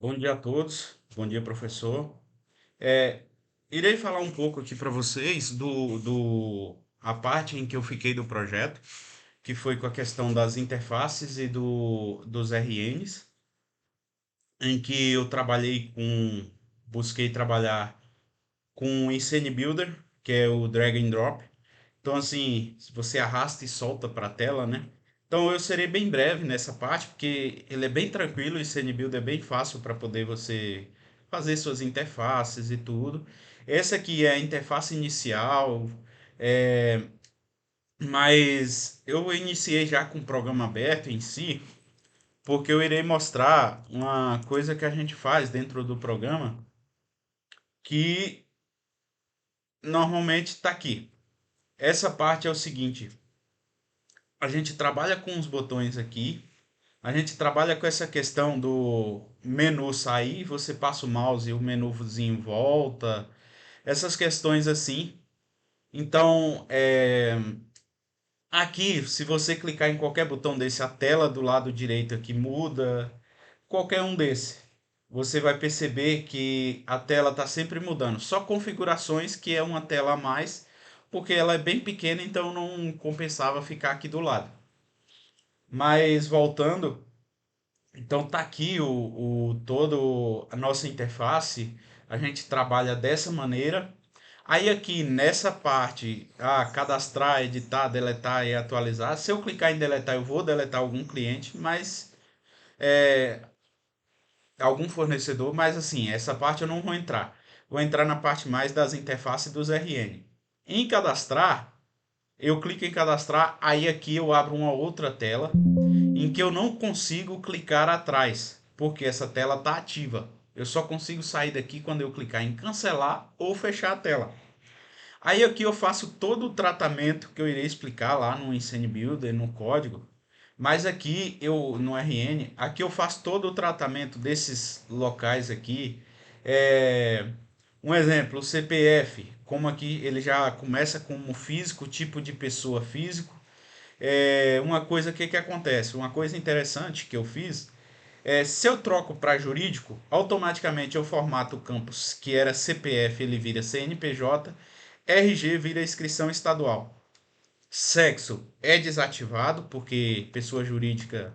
Bom dia a todos, bom dia, professor. É, Irei falar um pouco aqui para vocês a parte em que eu fiquei do projeto, que foi com a questão das interfaces e dos RNs, em que busquei trabalhar com o Scene Builder, que é o drag and drop. Então, assim, se você arrasta e solta para a tela, né? Então, eu serei bem breve nessa parte, porque ele é bem tranquilo e o CNBuild é bem fácil para poder você fazer suas interfaces e tudo. Essa aqui é a interface inicial, é, mas eu iniciei já com o programa aberto em si, porque eu irei mostrar uma coisa que a gente faz dentro do programa que normalmente está aqui. Essa parte é o seguinte: a gente trabalha com os botões aqui. A gente trabalha com essa questão do menu sair, você passa o mouse e o menuzinho volta, essas questões assim. Então, aqui, se você clicar em qualquer botão desse, a tela do lado direito aqui muda, qualquer um desse, você vai perceber que a tela está sempre mudando. Só configurações que é uma tela a mais, porque ela é bem pequena, então não compensava ficar aqui do lado. Mas voltando, então tá aqui o todo a nossa interface, a gente trabalha dessa maneira. Aí aqui nessa parte, cadastrar, editar, deletar e atualizar. Se eu clicar em deletar, eu vou deletar algum cliente, mas algum fornecedor, mas assim, essa parte eu não vou entrar. Vou entrar na parte mais das interfaces dos RN. Em cadastrar, eu clico em cadastrar, aí aqui eu abro uma outra tela em que eu não consigo clicar atrás, porque essa tela está ativa. Eu só consigo sair daqui quando eu clicar em cancelar ou fechar a tela. Aí aqui eu faço todo o tratamento que eu irei explicar lá no Insane Builder, no código. Mas aqui eu no RN, aqui eu faço todo o tratamento desses locais aqui. É, um exemplo, o CPF, como aqui ele já começa como físico, tipo de pessoa físico. Uma coisa que acontece, uma coisa interessante que eu fiz se eu troco para jurídico, automaticamente eu formato o campus que era CPF, ele vira CNPJ, RG vira inscrição estadual. Sexo é desativado, porque pessoa jurídica,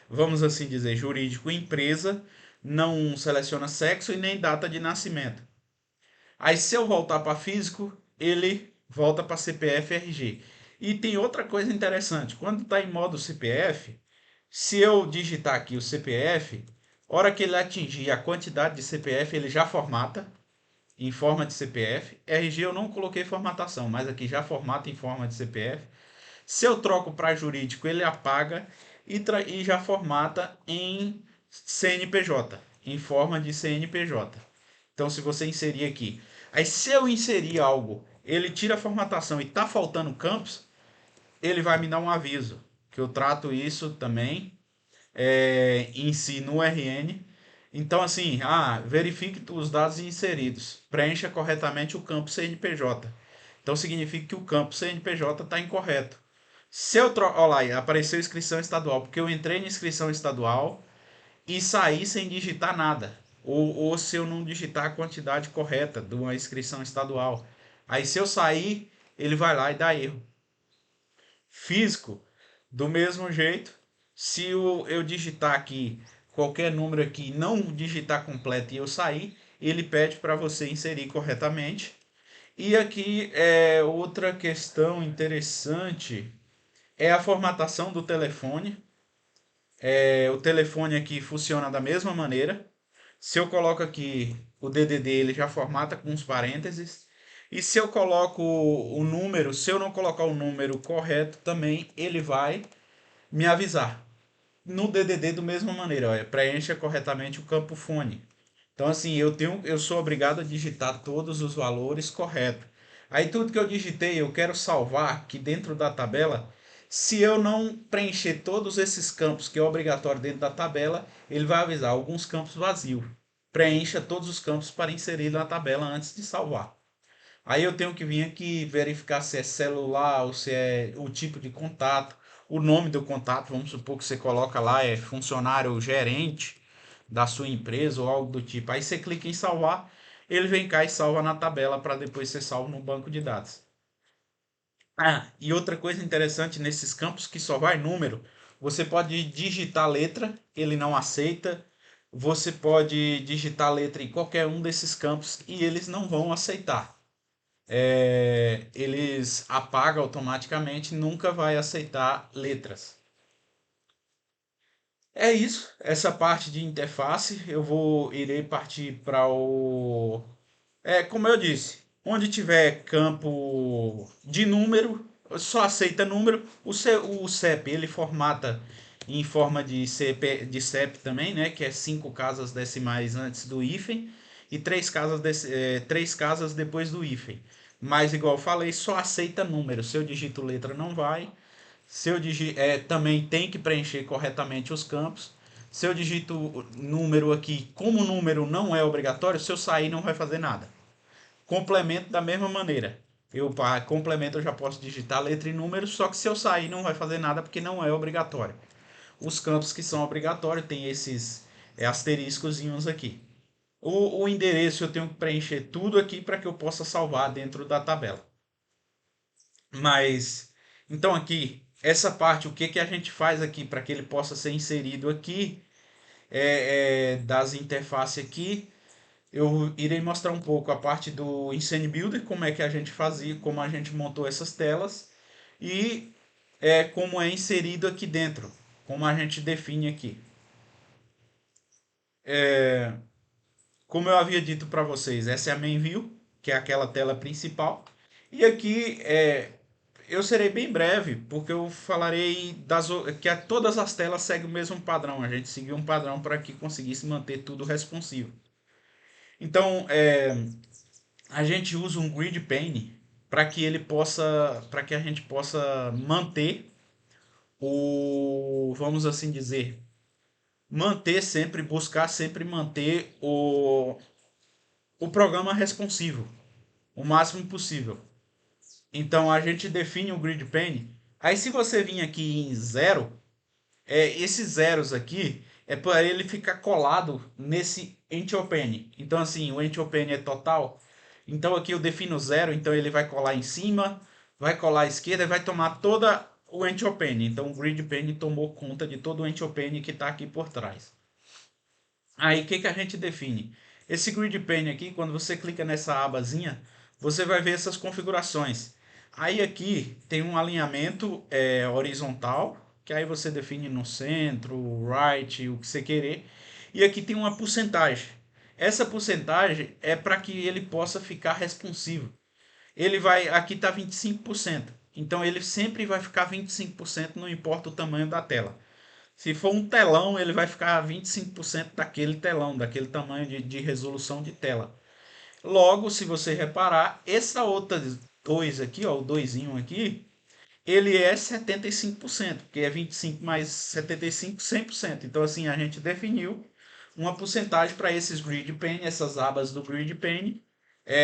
vamos assim dizer, jurídico empresa, não seleciona sexo e nem data de nascimento. Aí se eu voltar para físico, ele volta para CPF e RG. E tem outra coisa interessante, quando está em modo CPF, se eu digitar aqui o CPF, hora que ele atingir a quantidade de CPF, ele já formata em forma de CPF. RG eu não coloquei formatação, mas aqui já formata em forma de CPF. Se eu troco para jurídico, ele apaga e já formata em CNPJ, em forma de CNPJ. Então, se você inserir aqui, aí se eu inserir algo, ele tira a formatação e está faltando campos, ele vai me dar um aviso, que eu trato isso também em si no RN. Então, assim, verifique os dados inseridos. Preencha corretamente o campo CNPJ. Então, significa que o campo CNPJ está incorreto. Se eu olha lá, apareceu inscrição estadual, porque eu entrei na inscrição estadual e saí sem digitar nada. Ou se eu não digitar a quantidade correta de uma inscrição estadual. Aí, se eu sair, ele vai lá e dá erro. Físico, do mesmo jeito, se eu digitar aqui qualquer número aqui, não digitar completo e eu sair, ele pede para você inserir corretamente. E aqui é outra questão interessante é a formatação do telefone. O telefone aqui funciona da mesma maneira. Se eu coloco aqui o DDD, ele já formata com os parênteses. E se eu coloco o número, se eu não colocar o número correto também, ele vai me avisar. No DDD, da mesma maneira, preencha corretamente o campo fone. Então, assim, eu sou obrigado a digitar todos os valores corretos. Aí, tudo que eu digitei, eu quero salvar aqui dentro da tabela. Se eu não preencher todos esses campos, que é obrigatório dentro da tabela, ele vai avisar alguns campos vazios. Preencha todos os campos para inserir na tabela antes de salvar. Aí eu tenho que vir aqui verificar se é celular ou se é o tipo de contato, o nome do contato, vamos supor que você coloca lá é funcionário gerente, da sua empresa ou algo do tipo. Aí você clica em salvar, ele vem cá e salva na tabela para depois ser salvo no banco de dados. Ah, e outra coisa interessante nesses campos que só vai número, você pode digitar letra, ele não aceita. Você pode digitar letra em qualquer um desses campos e eles não vão aceitar. Eles apagam automaticamente, nunca vai aceitar letras. É isso, essa parte de interface, irei partir para o como eu disse, onde tiver campo de número, só aceita número. O CEP ele formata em forma de CEP também, né? Que é 5 casas decimais antes do hífen e 3 casas depois do hífen. Mas, igual eu falei, só aceita número. Se eu digito letra, não vai. Se eu também tem que preencher corretamente os campos. Se eu digito número aqui, como número não é obrigatório, se eu sair não vai fazer nada. Complemento da mesma maneira. Para complemento eu já posso digitar letra e número, só que se eu sair não vai fazer nada porque não é obrigatório. Os campos que são obrigatórios tem esses asteriscozinhos aqui. O endereço eu tenho que preencher tudo aqui para que eu possa salvar dentro da tabela. Mas, então aqui, essa parte, o que, que a gente faz aqui para que ele possa ser inserido aqui, das interfaces aqui, eu irei mostrar um pouco a parte do Insane Builder, como é que a gente fazia, como a gente montou essas telas e como é inserido aqui dentro, como a gente define aqui. Como eu havia dito para vocês, essa é a main view, que é aquela tela principal. E aqui eu serei bem breve, porque eu falarei que todas as telas seguem o mesmo padrão. A gente seguiu um padrão para que conseguisse manter tudo responsivo. Então, a gente usa um grid pane para que a gente possa manter vamos assim dizer, buscar sempre manter o programa responsivo o máximo possível. Então a gente define o grid pane. Aí se você vir aqui em zero, esses zeros aqui é para ele ficar colado nesse entropene. Então assim, o entropene é total. Então aqui eu defino zero, então ele vai colar em cima, vai colar à esquerda e vai tomar toda o entropene. Então o grid pane tomou conta de todo o entropene que está aqui por trás. Aí o que, que a gente define? Esse grid pane aqui, quando você clica nessa abazinha, você vai ver essas configurações. Aí aqui tem um alinhamento horizontal, que aí você define no centro, right, o que você querer. E aqui tem uma porcentagem. Essa porcentagem é para que ele possa ficar responsivo. Aqui está 25%. Então ele sempre vai ficar 25%, não importa o tamanho da tela. Se for um telão, ele vai ficar 25% daquele telão, daquele tamanho de resolução de tela. Logo, se você reparar, essa outra 2 aqui, ó, o 2 aqui, ele é 75%, porque é 25 mais 75, 100%. Então, assim, a gente definiu uma porcentagem para esses grid pane, essas abas do grid pane,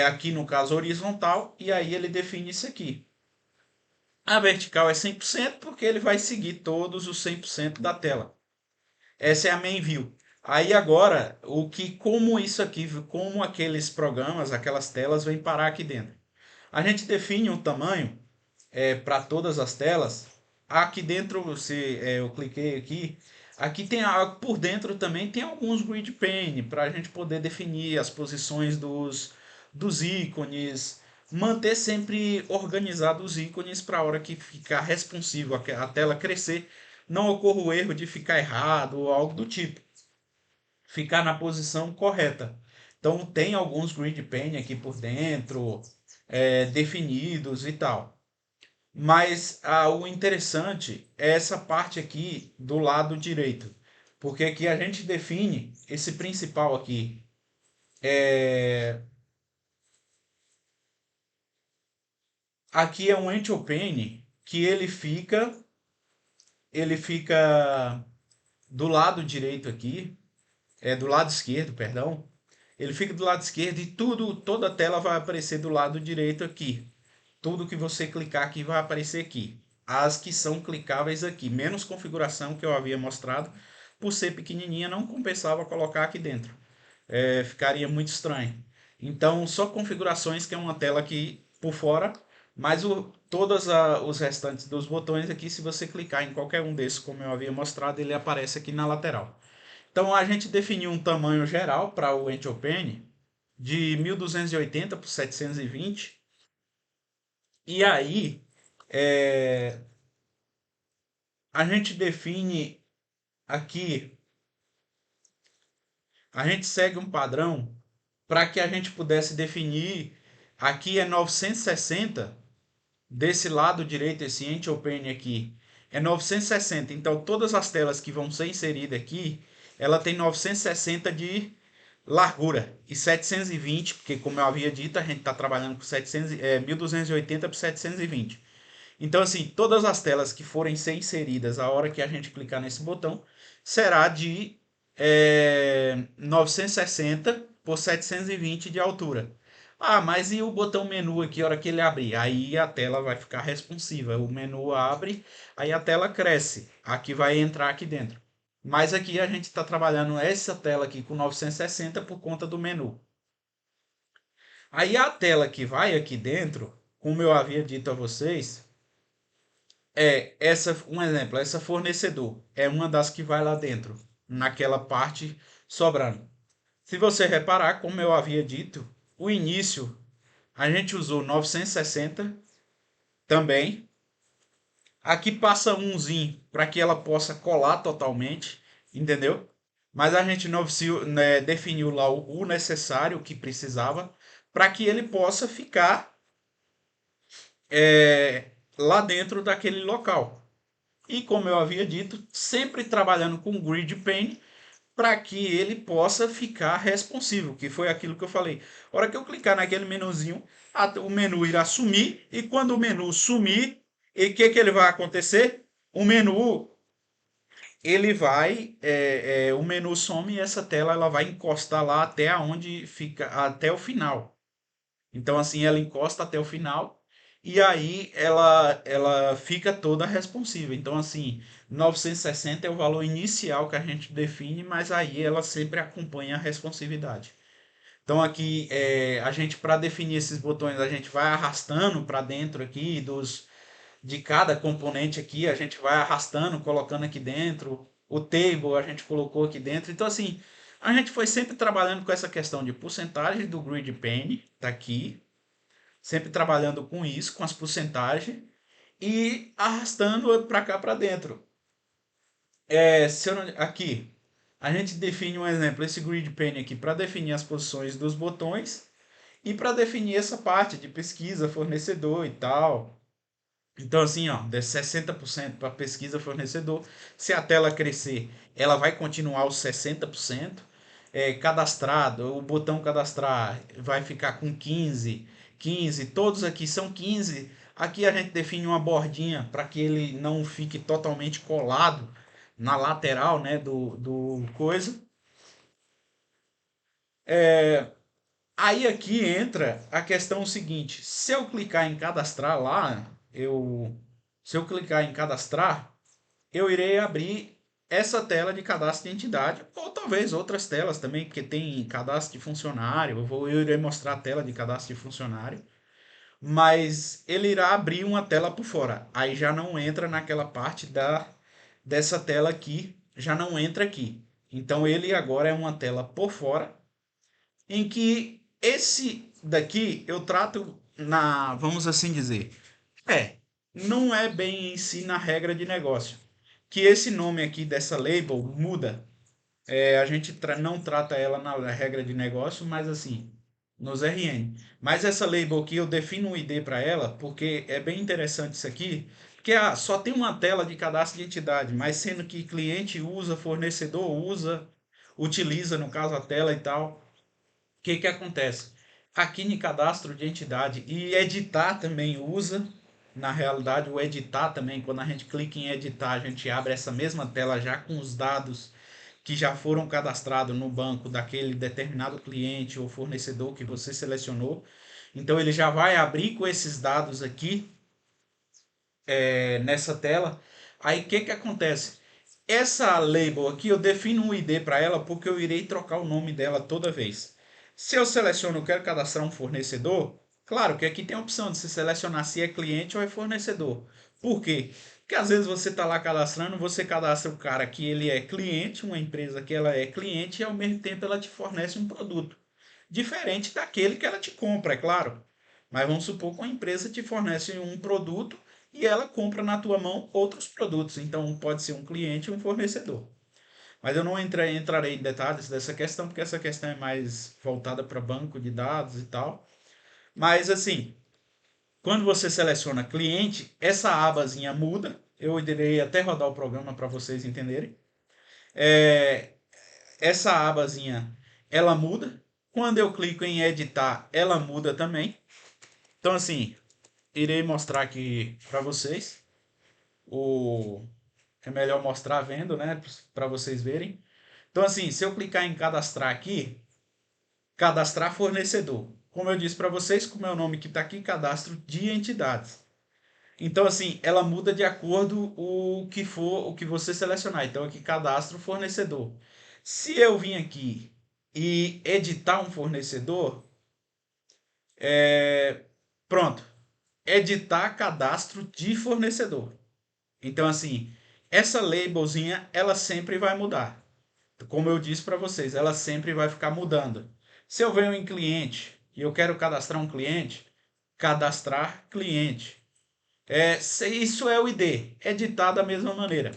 aqui no caso horizontal, e aí ele define isso aqui. A vertical é 100% porque ele vai seguir todos os 100% da tela. Essa é a main view. Aí agora, como isso aqui, como aqueles programas, aquelas telas vêm parar aqui dentro. A gente define um tamanho para todas as telas. Aqui dentro, se eu cliquei aqui, aqui tem por dentro também tem alguns grid pane para a gente poder definir as posições dos ícones, manter sempre organizado os ícones para a hora que ficar responsivo, a tela crescer, não ocorra o erro de ficar errado ou algo do tipo, ficar na posição correta. Então tem alguns grid pane aqui por dentro, definidos e tal. Mas o interessante é essa parte aqui do lado direito, porque aqui a gente define esse principal aqui. Aqui é um entropene que ele fica do lado direito aqui, do lado esquerdo, perdão. Ele fica do lado esquerdo e toda a tela vai aparecer do lado direito aqui. Tudo que você clicar aqui vai aparecer aqui. As que são clicáveis aqui, menos configuração que eu havia mostrado, por ser pequenininha, não compensava colocar aqui dentro. Ficaria muito estranho. Então, só configurações que é uma tela aqui por fora, mas todos os restantes dos botões aqui, se você clicar em qualquer um desses, como eu havia mostrado, ele aparece aqui na lateral. Então, a gente definiu um tamanho geral para o Antiopen de 1280 por 720. E aí, é, a gente define aqui, a gente segue um padrão para que a gente pudesse definir, aqui é 960, desse lado direito, esse Antiopen aqui, é 960. Então, todas as telas que vão ser inseridas aqui, ela tem 960 de largura e 720, porque como eu havia dito, a gente está trabalhando com 1280 por 720. Então, assim, todas as telas que forem ser inseridas a hora que a gente clicar nesse botão, será de 960 por 720 de altura. Ah, mas e o botão menu aqui, a hora que ele abrir? Aí a tela vai ficar responsiva. O menu abre, aí a tela cresce. Aqui vai entrar aqui dentro. Mas aqui a gente está trabalhando essa tela aqui com 960 por conta do menu. Aí a tela que vai aqui dentro, como eu havia dito a vocês, um exemplo, essa fornecedor é uma das que vai lá dentro, naquela parte sobrando. Se você reparar, como eu havia dito, o início a gente usou 960 também. Aqui passa umzinho para que ela possa colar totalmente, entendeu? Mas a gente não né, definiu lá o necessário que precisava para que ele possa ficar lá dentro daquele local. E como eu havia dito, sempre trabalhando com grid pane para que ele possa ficar responsivo, que foi aquilo que eu falei. A hora que eu clicar naquele menuzinho, o menu irá sumir, e quando o menu sumir, o que ele vai acontecer? O menu o menu some e essa tela ela vai encostar lá até onde fica, até o final. Então assim ela encosta até o final e aí ela fica toda responsiva. Então assim, 960 é o valor inicial que a gente define, mas aí ela sempre acompanha a responsividade. Então aqui a gente para definir esses botões a gente vai arrastando para dentro aqui de cada componente aqui, a gente vai arrastando, colocando aqui dentro. O table a gente colocou aqui dentro. Então assim, a gente foi sempre trabalhando com essa questão de porcentagem do grid pane, tá aqui, sempre trabalhando com isso, com as porcentagens e arrastando para cá para dentro. Aqui, a gente define um exemplo, esse grid pane aqui, para definir as posições dos botões e para definir essa parte de pesquisa, fornecedor e tal. Então, assim, ó, de 60% para pesquisa fornecedor. Se a tela crescer, ela vai continuar os 60%. Cadastrado, o botão cadastrar vai ficar com 15, todos aqui são 15. Aqui a gente define uma bordinha para que ele não fique totalmente colado na lateral, né, do coisa. Aí aqui entra a questão seguinte: se eu clicar em cadastrar lá, se eu clicar em cadastrar, eu irei abrir essa tela de cadastro de entidade, ou talvez outras telas também, porque tem cadastro de funcionário, eu irei mostrar a tela de cadastro de funcionário, mas ele irá abrir uma tela por fora, aí já não entra naquela parte dessa tela aqui, já não entra aqui. Então ele agora é uma tela por fora, em que esse daqui eu trato vamos assim dizer, não é bem em si na regra de negócio. Que esse nome aqui dessa label muda. A gente não trata ela na regra de negócio, mas assim, nos RN. Mas essa label aqui eu defino um ID para ela, porque é bem interessante isso aqui, porque só tem uma tela de cadastro de entidade, mas sendo que cliente usa, fornecedor usa, utiliza no caso a tela e tal. O que que acontece? Aqui no cadastro de entidade e editar também usa. Na realidade, o editar também, quando a gente clica em editar, a gente abre essa mesma tela já com os dados que já foram cadastrados no banco daquele determinado cliente ou fornecedor que você selecionou. Então ele já vai abrir com esses dados aqui nessa tela. Aí o que que acontece? Essa label aqui eu defino um ID para ela porque eu irei trocar o nome dela toda vez. Se eu seleciono, eu quero cadastrar um fornecedor, claro que aqui tem a opção de se selecionar se é cliente ou é fornecedor. Por quê? Porque às vezes você está lá cadastrando, você cadastra o cara que ele é cliente, uma empresa que ela é cliente e ao mesmo tempo ela te fornece um produto. Diferente daquele que ela te compra, é claro. Mas vamos supor que uma empresa te fornece um produto e ela compra na tua mão outros produtos. Então pode ser um cliente ou um fornecedor. Mas eu não entrarei em detalhes dessa questão, porque essa questão é mais voltada para banco de dados e tal. Mas assim, quando você seleciona cliente, essa abazinha muda. Eu irei até rodar o programa para vocês entenderem. É, essa abazinha, ela muda. Quando eu clico em editar, ela muda também. Então assim, irei mostrar aqui para vocês. O É melhor mostrar vendo, né, para vocês verem. Então assim, se eu clicar em cadastrar aqui, cadastrar fornecedor. Como eu disse para vocês, com o meu nome que está aqui, cadastro de entidades. Então assim, ela muda de acordo o que for, o que você selecionar. Então aqui cadastro fornecedor. Se eu vim aqui e editar um fornecedor, pronto, editar cadastro de fornecedor. Então assim, essa labelzinha ela sempre vai mudar. Como eu disse para vocês, ela sempre vai ficar mudando. Se eu venho em cliente e eu quero cadastrar um cliente, cadastrar cliente. Isso é o ID, editado da mesma maneira.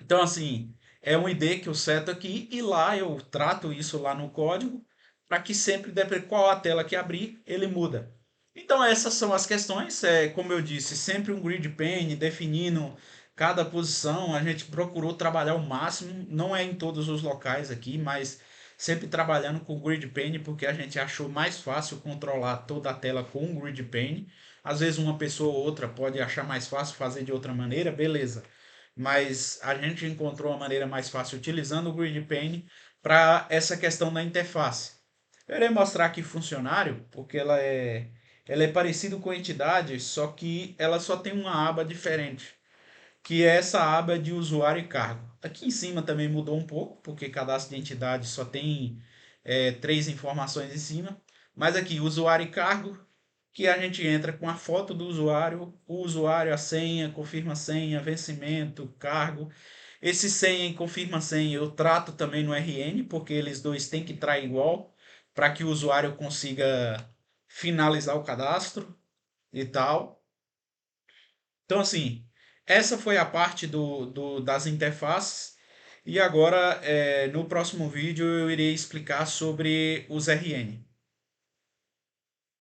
Então, assim, é um ID que eu seto aqui e lá eu trato isso lá no código para que sempre, dependendo qual a tela que abrir, ele muda. Então, essas são as questões. Como eu disse, sempre um grid pane definindo cada posição. A gente procurou trabalhar o máximo, não é em todos os locais aqui, mas sempre trabalhando com grid pane porque a gente achou mais fácil controlar toda a tela com um grid pane. Às vezes, uma pessoa ou outra pode achar mais fácil fazer de outra maneira, beleza, mas a gente encontrou uma maneira mais fácil utilizando o Grid Pane para essa questão da interface. Eu irei mostrar aqui funcionário, porque ela é parecida com entidade, só que ela só tem uma aba diferente, que é essa aba de usuário e cargo. Aqui em cima também mudou um pouco, porque cadastro de entidade só tem três informações em cima, mas aqui usuário e cargo, que a gente entra com a foto do usuário, o usuário, a senha, confirma a senha, vencimento, cargo. Esse senha e confirma a senha eu trato também no RN, porque eles dois têm que estar igual para que o usuário consiga finalizar o cadastro e tal. Então, assim, essa foi a parte das interfaces. E agora, no próximo vídeo, eu irei explicar sobre os RN.